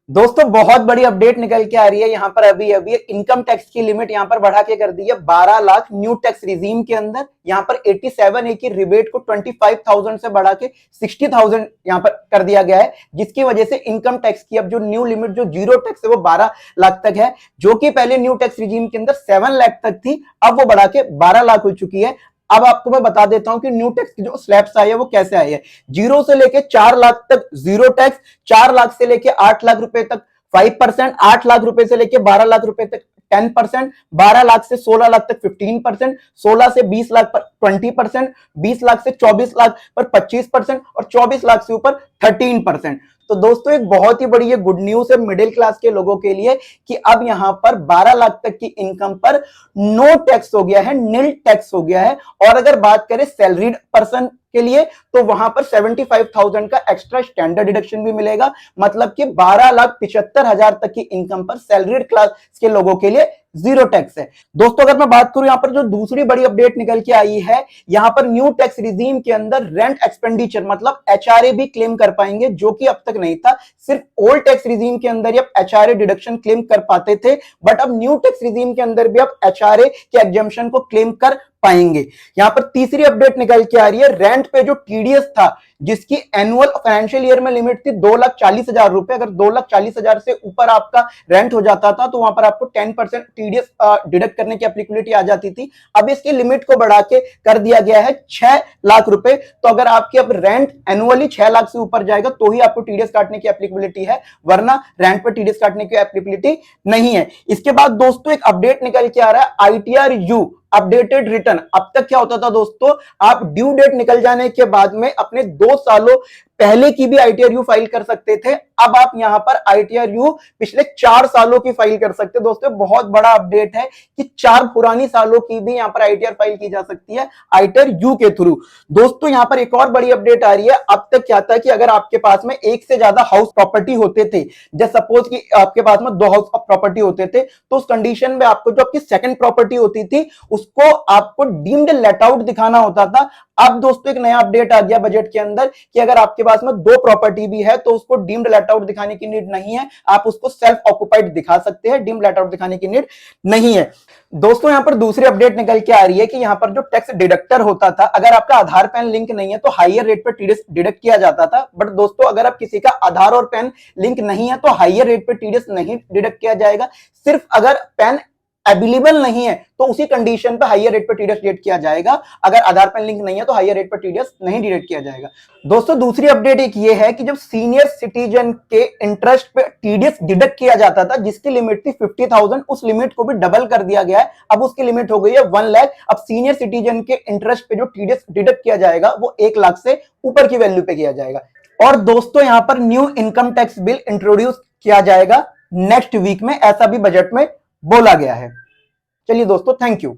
दोस्तों बहुत बड़ी अपडेट निकल के आ रही है यहाँ पर अभी अभी इनकम टैक्स की लिमिट यहाँ पर बढ़ा के कर दी है 12 लाख न्यू टैक्स रिजीम के अंदर। यहाँ पर 87 ए की रिबेट को 25,000 से बढ़ा के 60,000 यहाँ पर कर दिया गया है, जिसकी वजह से इनकम टैक्स की अब जो न्यू लिमिट जो जीरो टैक्स है वो 12 लाख तक है, जो कि पहले न्यू टैक्स रिजीम के अंदर 7 लाख तक थी, अब वो बढ़ा के 12 लाख हो चुकी है। अब आपको मैं बता देता हूं कि न्यू टैक्स की जो स्लैब्स आई है वो कैसे आई है। 0 से लेके 4 लाख तक जीरो टैक्स, 4 लाख से लेके 8 लाख रुपए तक 5%, 8 लाख रुपए से लेके 12 लाख रुपए तक 10%, 12 लाख से 16 लाख तक 15%, 16 से 20 लाख पर 20%, 20 लाख से 24 लाख पर 25% और 24 लाख से ऊपर 13%। तो दोस्तों एक बहुत ही बड़ी ये गुड न्यूज है मिडिल क्लास के लोगों के लिए कि अब यहां पर 12 लाख तक की इनकम पर नो टैक्स हो गया है, नील टैक्स हो गया है। और अगर बात करें सैलरीड पर्सन के लिए तो वहां पर 75,000 का एक्स्ट्रा स्टैंडर्ड डिडक्शन भी मिलेगा, मतलब कि 12,75,000 तक की इनकम पर सैलरीड क्लास के लोगों के लिए जीरो टैक्स है। दोस्तों अगर मैं बात करूं यहां पर जो दूसरी बड़ी अपडेट निकल के आई है, यहां पर न्यू टैक्स रिजीम के अंदर रेंट एक्सपेंडिचर मतलब एचआरए भी क्लेम कर पाएंगे, जो कि अब तक नहीं था। सिर्फ ओल्ड टैक्स रिजीम के अंदर आप एचआरए डिडक्शन क्लेम कर पाते थे, बट अब न्यू टैक्स रिजीम के अंदर भी आप एचआरए के एग्जम्पशन को क्लेम कर पाएंगे। यहां पर तीसरी अपडेट निकल के आ रही है, रेंट पे जो टीडीएस था जिसकी एनुअल फाइनेंशियल ईयर में लिमिट थी 2,40,000 रुपए, अगर 2,40,000 से ऊपर आपका रेंट हो जाता था तो वहां पर आपको 10% टीडीएस डिडक्ट करने की एप्लीकेबिलिटी आ जाती थी। अब इसकी लिमिट को बढ़ा के कर दिया गया है 6 लाख रुपए। तो अगर आपकी अब रेंट एनुअली 6 लाख से ऊपर जाएगा तो ही आपको टीडीएस काटने की एप्लीकेबिलिटी है, वरना रेंट पर टीडीएस काटने की एप्लीकेबिलिटी नहीं है। इसके बाद दोस्तों एक अपडेट निकल के आ रहा है आईटीआर यू अपडेटेड रिटर्न। अब तक क्या होता था दोस्तों, आप ड्यू डेट निकल जाने के बाद में अपने 2 सालों पहले की भी आईटीआरयू फाइल कर सकते थे, अब आप यहां पर आईटीआरयू पिछले 4 सालों की फाइल कर सकते हैं। दोस्तों बहुत बड़ा अपडेट है कि 4 पुरानी सालों की भी यहां पर आईटीआर फाइल की जा सकती है आईटीआरयू के थ्रू। दोस्तों यहां पर एक और बड़ी अपडेट आ रही है, अब तक क्या था कि अगर आपके पास में एक से ज्यादा हाउस प्रॉपर्टी होते थे, जैसे सपोज कि आपके पास में 2 हाउस प्रॉपर्टी होते थे, तो उस कंडीशन में आपको जो आपकी सेकंड प्रॉपर्टी होती थी उसको आपको डीम्ड लेट आउट दिखाना होता था। अब दोस्तों एक नया अपडेट आ गया बजट के अंदर कि अगर आपके पास में 2 प्रॉपर्टी भी है तो उसको डीम्ड लेट आउट दिखाने की नीड नहीं है, आप उसको सेल्फ ऑक्युपाइड दिखा सकते हैं, डीम्ड लेट आउट दिखाने की नीड नहीं है। दोस्तों यहां पर दूसरी अपडेट निकल के आ रही है कि यहां पर जो टैक्स डिडक्टर होता था, अगर आपका आधार पैन लिंक नहीं है तो हाईयर रेट पर टीडीएस डिडक्ट किया जाता था, बट दोस्तों अगर आप किसी का आधार और पैन लिंक नहीं है तो हाईयर रेट पर टीडीएस नहीं डिडक्ट किया जाएगा। सिर्फ अगर पैन अवेलेबल नहीं है तो उसी कंडीशन पर हाईयर रेट पर टीडीएस डिडक्ट किया जाएगा, अगर आधार पैन लिंक नहीं है तो हाईयर रेट पर टीडीएस नहीं डिडक्ट किया जाएगा। दोस्तों दूसरी अपडेट एक ये है कि जब सीनियर सिटीजन के इंटरेस्ट पे टीडीएस डिडक्ट किया जाता था जिसकी लिमिट थी 50,000, उस लिमिट को भी डबल कर दिया गया है, अब उसकी लिमिट हो गई है 1 लाख। अब सीनियर सिटीजन के इंटरेस्ट पे जो टीडीएस डिडक्ट किया जाएगा वो 1 लाख से ऊपर की वैल्यू पे किया जाएगा। और दोस्तों यहां पर new income tax bill introduce किया जाएगा नेक्स्ट वीक में, ऐसा भी बजट में बोला गया है। चलिए दोस्तों, थैंक यू।